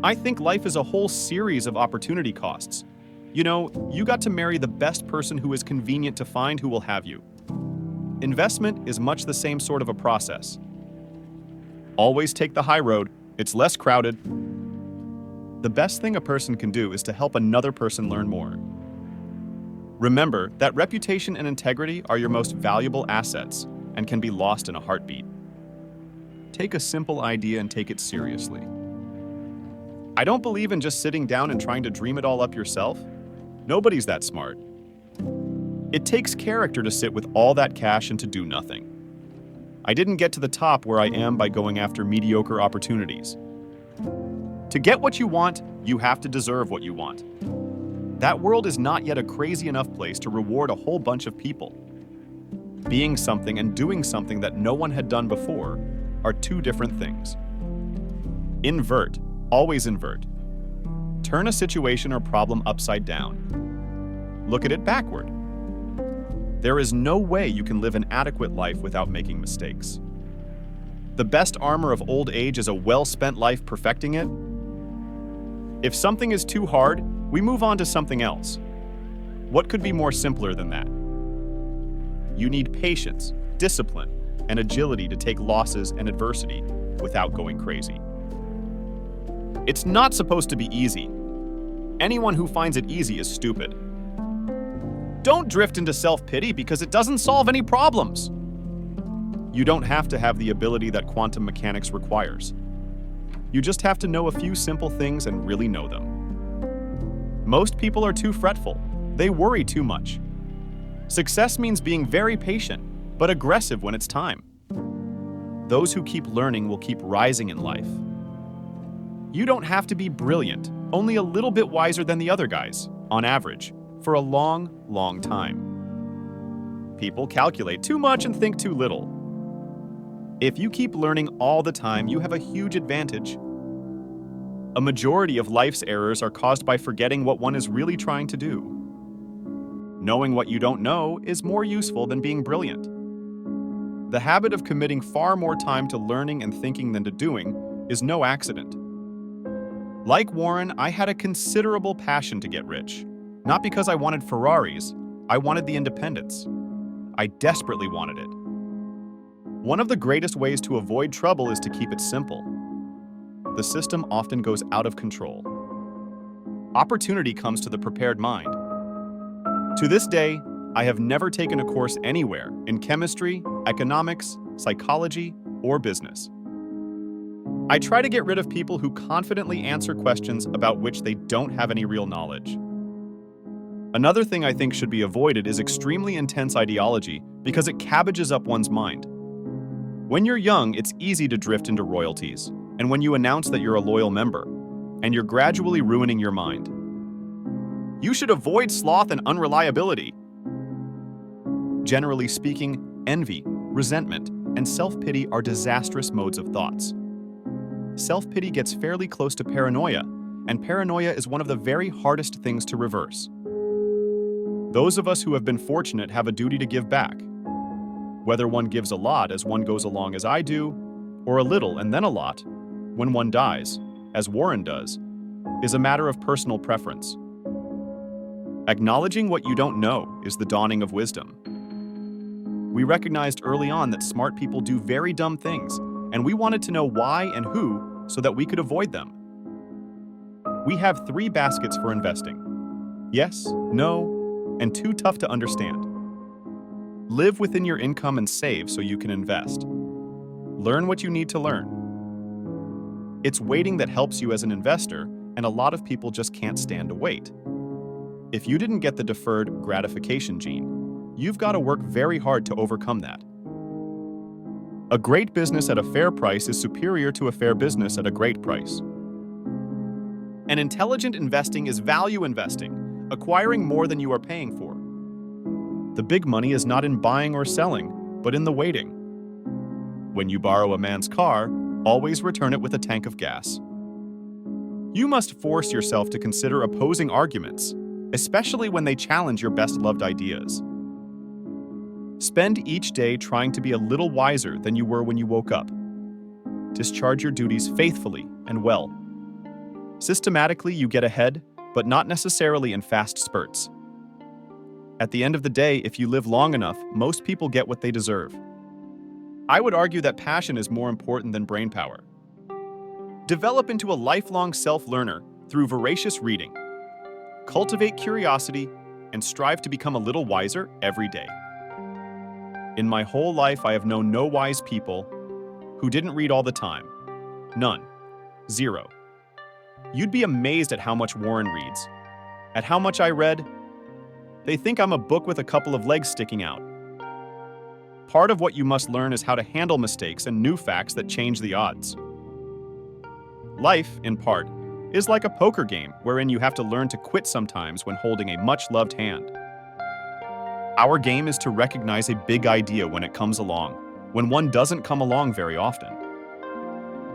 I think life is a whole series of opportunity costs. You know, you got to marry the best person who is convenient to find who will have you. Investment is much the same sort of a process. Always take the high road, it's less crowded. The best thing a person can do is to help another person learn more. Remember that reputation and integrity are your most valuable assets and can be lost in a heartbeat. Take a simple idea and take it seriously. I don't believe in just sitting down and trying to dream it all up yourself. Nobody's that smart. It takes character to sit with all that cash and to do nothing. I didn't get to the top where I am by going after mediocre opportunities. To get what you want, you have to deserve what you want. That world is not yet a crazy enough place to reward a whole bunch of people. Being something and doing something that no one had done before are two different things. Invert. Always invert. Turn a situation or problem upside down. Look at it backward. There is no way you can live an adequate life without making mistakes. The best armor of old age is a well-spent life perfecting it. If something is too hard, we move on to something else. What could be more simpler than that? You need patience, discipline, and agility to take losses and adversity without going crazy. It's not supposed to be easy. Anyone who finds it easy is stupid. Don't drift into self-pity because it doesn't solve any problems. You don't have to have the ability that quantum mechanics requires. You just have to know a few simple things and really know them. Most people are too fretful. They worry too much. Success means being very patient, but aggressive when it's time. Those who keep learning will keep rising in life. You don't have to be brilliant, only a little bit wiser than the other guys, on average, for a long, long time. People calculate too much and think too little. If you keep learning all the time, you have a huge advantage. A majority of life's errors are caused by forgetting what one is really trying to do. Knowing what you don't know is more useful than being brilliant. The habit of committing far more time to learning and thinking than to doing is no accident. Like Warren, I had a considerable passion to get rich. Not because I wanted Ferraris, I wanted the independence. I desperately wanted it. One of the greatest ways to avoid trouble is to keep it simple. The system often goes out of control. Opportunity comes to the prepared mind. To this day, I have never taken a course anywhere in chemistry, economics, psychology, or business. I try to get rid of people who confidently answer questions about which they don't have any real knowledge. Another thing I think should be avoided is extremely intense ideology because it cabbages up one's mind. When you're young, it's easy to drift into royalties, and when you announce that you're a loyal member, and you're gradually ruining your mind. You should avoid sloth and unreliability. Generally speaking, envy, resentment, and self-pity are disastrous modes of thoughts. Self-pity gets fairly close to paranoia, and paranoia is one of the very hardest things to reverse. Those of us who have been fortunate have a duty to give back. Whether one gives a lot as one goes along as I do, or a little and then a lot, when one dies, as Warren does, is a matter of personal preference. Acknowledging what you don't know is the dawning of wisdom. We recognized early on that smart people do very dumb things, and we wanted to know why and who so that we could avoid them. We have 3 baskets for investing: yes, no, and too tough to understand. Live within your income and save so you can invest. Learn what you need to learn. It's waiting that helps you as an investor, and a lot of people just can't stand to wait. If you didn't get the deferred gratification gene, you've got to work very hard to overcome that. A great business at a fair price is superior to a fair business at a great price. And intelligent investing is value investing, acquiring more than you are paying for. The big money is not in buying or selling, but in the waiting. When you borrow a man's car, always return it with a tank of gas. You must force yourself to consider opposing arguments, especially when they challenge your best-loved ideas. Spend each day trying to be a little wiser than you were when you woke up. Discharge your duties faithfully and well. Systematically, you get ahead, but not necessarily in fast spurts. At the end of the day, if you live long enough, most people get what they deserve. I would argue that passion is more important than brainpower. Develop into a lifelong self-learner through voracious reading. Cultivate curiosity and strive to become a little wiser every day. In my whole life, I have known no wise people who didn't read all the time. None. Zero. You'd be amazed at how much Warren reads. At how much I read, they think I'm a book with a couple of legs sticking out. Part of what you must learn is how to handle mistakes and new facts that change the odds. Life, in part, is like a poker game wherein you have to learn to quit sometimes when holding a much-loved hand. Our game is to recognize a big idea when it comes along, when one doesn't come along very often.